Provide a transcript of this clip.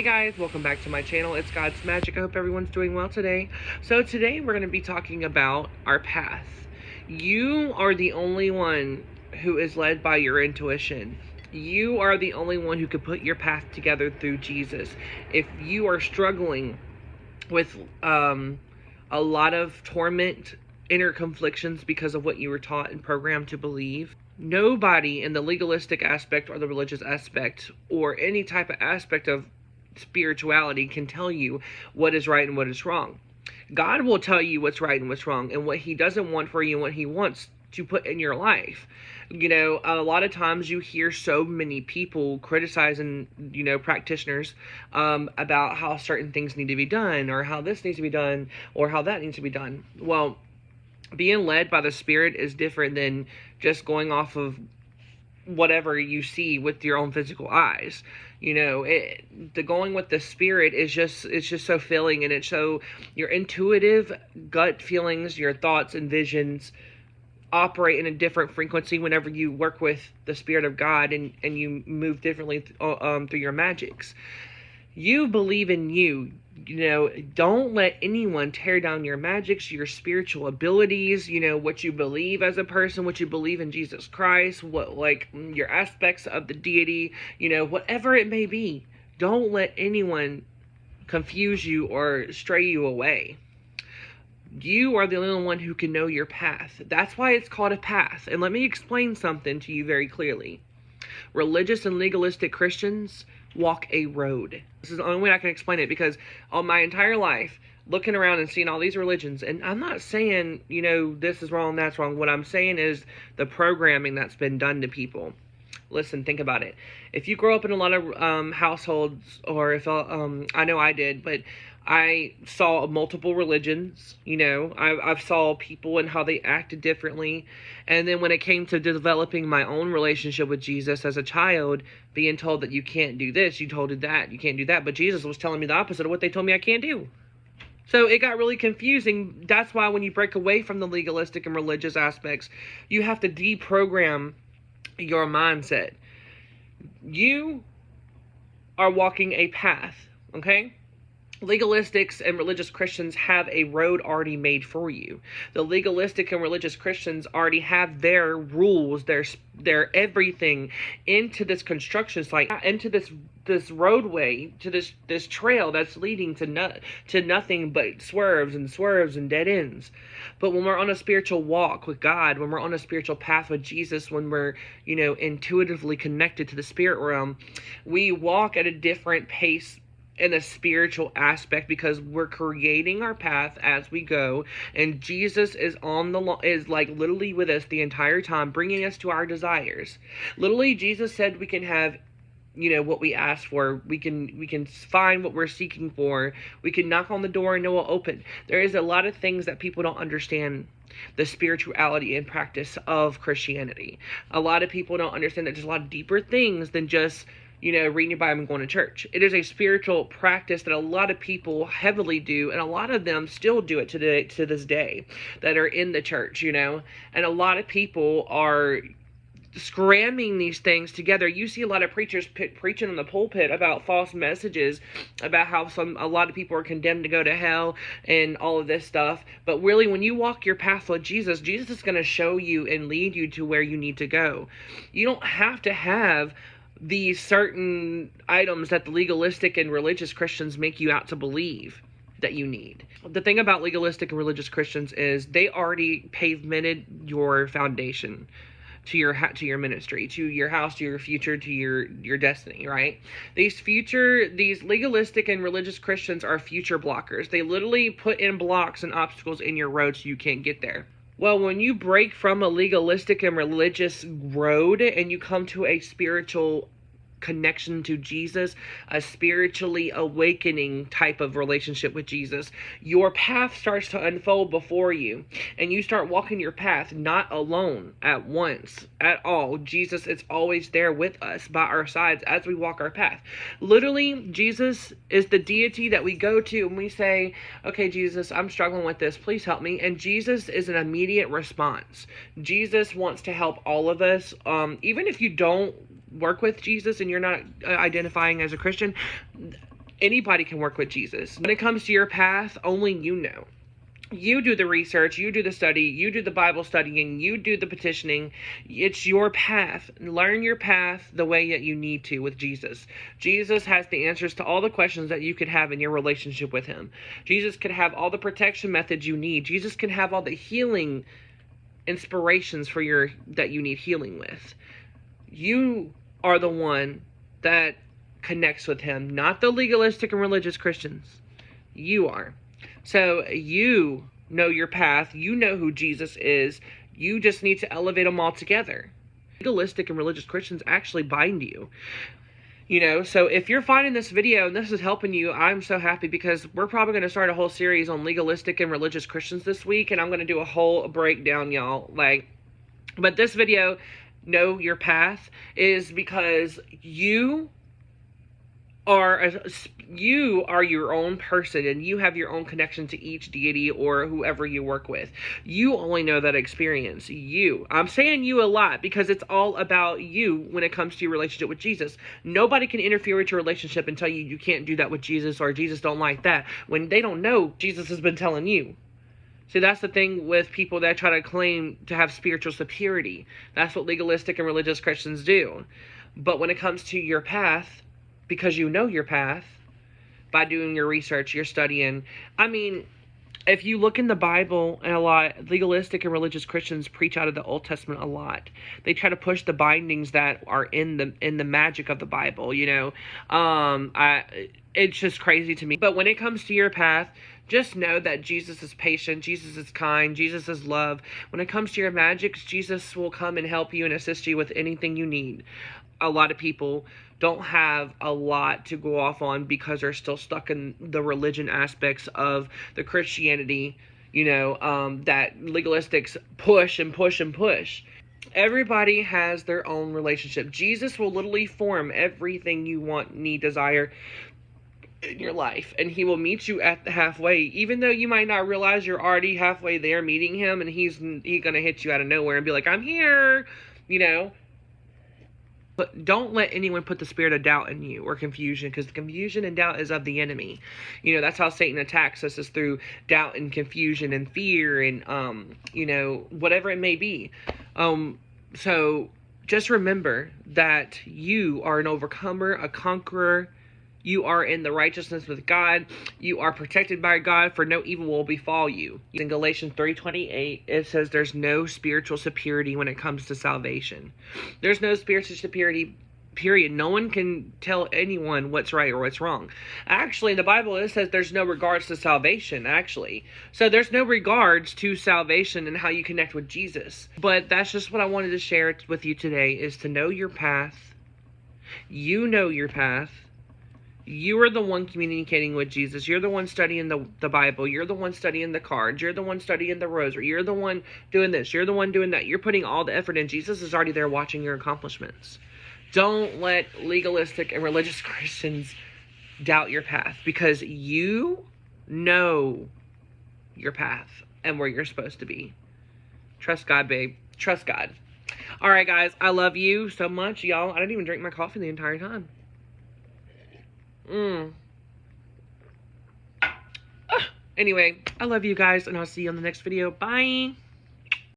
guys, welcome back to my channel. It's God's Magic. I hope everyone's doing well today. So today we're going to be talking about our path. You are the only one who is led by your intuition. You are the only one who can put your path together through Jesus. If you are struggling with a lot of torment, inner conflictions because of what you were taught and programmed to believe, nobody in the legalistic aspect or the religious aspect or any type of aspect of spirituality can tell you what is right and what is wrong. God will tell you what's right and what's wrong and what he doesn't want for you and what he wants to put in your life. You know, a lot of times you hear so many people criticizing, practitioners about how certain things need to be done, or how this needs to be done, or how that needs to be done. Well, being led by the Spirit is different than just going off of whatever you see with your own physical eyes. The going with the Spirit is it's just so filling, and it's so your intuitive gut feelings, your thoughts and visions operate in a different frequency whenever you work with the Spirit of God, and you move differently through your magics. You believe in you. Don't let anyone tear down your magics, your spiritual abilities, what you believe as a person, what you believe in Jesus Christ, your aspects of the deity, whatever it may be. Don't let anyone confuse you or stray you away. You are the only one who can know your path. That's why it's called a path. And let me explain something to you very clearly. Religious and legalistic Christians walk a road. This is the only way I can explain it, because on my entire life, looking around and seeing all these religions, and I'm not saying, this is wrong, that's wrong. What I'm saying is the programming that's been done to people. Listen, think about it. If you grow up in a lot of households, or if I know I did, but I saw multiple religions. I've saw people and how they acted differently. And then when it came to developing my own relationship with Jesus as a child, being told that you can't do this, you told that, you can't do that. But Jesus was telling me the opposite of what they told me I can't do. So it got really confusing. That's why when you break away from the legalistic and religious aspects, you have to deprogram your mindset. You are walking a path, okay? Legalistics and religious Christians have a road already made for you. The legalistic and religious Christians already have their rules, their everything into this construction site, into this roadway, to this trail that's leading to nothing but swerves and dead ends. But when we're on a spiritual walk with God, when we're on a spiritual path with Jesus, when we're, intuitively connected to the spirit realm, we walk at a different pace in a spiritual aspect, because we're creating our path as we go, and Jesus is literally with us the entire time, bringing us to our desires. Literally, Jesus said we can have what we ask for. We can find what we're seeking for. We can knock on the door and it will open. There is a lot of things that people don't understand the spirituality and practice of Christianity. A lot of people don't understand that there's a lot of deeper things than just reading your Bible and going to church. It is a spiritual practice that a lot of people heavily do, and a lot of them still do it to this day that are in the church, and a lot of people are scramming these things together. You see a lot of preachers preaching on the pulpit about false messages, about how a lot of people are condemned to go to hell and all of this stuff. But really, when you walk your path with Jesus, Jesus is going to show you and lead you to where you need to go. You don't have to have these certain items that the legalistic and religious Christians make you out to believe that you need. The thing about legalistic and religious Christians is they already pavimented your foundation to your ministry, to your house, to your future, to your destiny, right? These legalistic and religious Christians are future blockers. They literally put in blocks and obstacles in your road so you can't get there. Well, when you break from a legalistic and religious road and you come to a spiritual connection to Jesus, a spiritually awakening type of relationship with Jesus, your path starts to unfold before you, and you start walking your path not alone at once at all. Jesus is always there with us by our sides as we walk our path. Literally, Jesus is the deity that we go to and we say, okay, Jesus, I'm struggling with this, please help me. And Jesus is an immediate response. Jesus wants to help all of us. Even if you don't work with Jesus and you're not identifying as a Christian, Anybody can work with Jesus. When it comes to your path, only you know. You do the research, you do the study, you do the Bible studying, you do the petitioning. It's your path. Learn your path the way that you need to with Jesus. Jesus has the answers to all the questions that you could have in your relationship with him. Jesus could have all the protection methods you need. Jesus can have all the healing inspirations for that you need healing with. You are the one that connects with him, not the legalistic and religious Christians. You are. So you know your path. You know who Jesus is. You just need to elevate them all together. Legalistic and religious Christians actually bind you. You know, so if you're finding this video and this is helping you, I'm so happy, because we're probably going to start a whole series on legalistic and religious Christians this week, and I'm going to do a whole breakdown, y'all. But this video, know your path, is because you are your own person, and you have your own connection to each deity or whoever you work with. You only know that experience. I'm saying you a lot because it's all about you when it comes to your relationship with Jesus. Nobody can interfere with your relationship and tell you you can't do that with Jesus, or Jesus don't like that, when they don't know Jesus has been telling you. See, that's the thing with people that try to claim to have spiritual superiority. That's what legalistic and religious Christians do. But when it comes to your path, because you know your path by doing your research, your studying. I mean, if you look in the Bible, and a lot, legalistic and religious Christians preach out of the Old Testament a lot. They try to push the bindings that are in the magic of the Bible, you know. It's just crazy to me. But when it comes to your path, just know that Jesus is patient, Jesus is kind, Jesus is love. When it comes to your magics, Jesus will come and help you and assist you with anything you need. A lot of people don't have a lot to go off on because they're still stuck in the religion aspects of the Christianity, you know, that legalistics push and push and push. Everybody has their own relationship. Jesus will literally form everything you want, need, desire in your life, and he will meet you at the halfway, even though you might not realize you're already halfway there meeting him, and he's gonna hit you out of nowhere and be like, I'm here, you know. But don't let anyone put the spirit of doubt in you, or confusion, because the confusion and doubt is of the enemy. You know, that's how Satan attacks us, is through doubt and confusion and fear and, you know, whatever it may be. So just remember that you are an overcomer, a conqueror. You are in the righteousness with God. You are protected by God, for no evil will befall you. In Galatians 3:28, it says there's no spiritual superiority when it comes to salvation. There's no spiritual superiority, period. No one can tell anyone what's right or what's wrong. Actually, in the Bible, it says there's no regards to salvation, actually. So there's no regards to salvation and how you connect with Jesus. But that's just what I wanted to share with you today, is to know your path. You know your path. You are the one communicating with Jesus. You're the one studying the Bible. You're the one studying the cards. You're the one studying the rosary. You're the one doing this. You're the one doing that. You're putting all the effort in. Jesus is already there watching your accomplishments. Don't let legalistic and religious Christians doubt your path, because you know your path and where you're supposed to be. Trust God, babe. Trust God. All right, guys. I love you so much, y'all. I didn't even drink my coffee the entire time. Anyway, I love you guys, and I'll see you on the next video. Bye.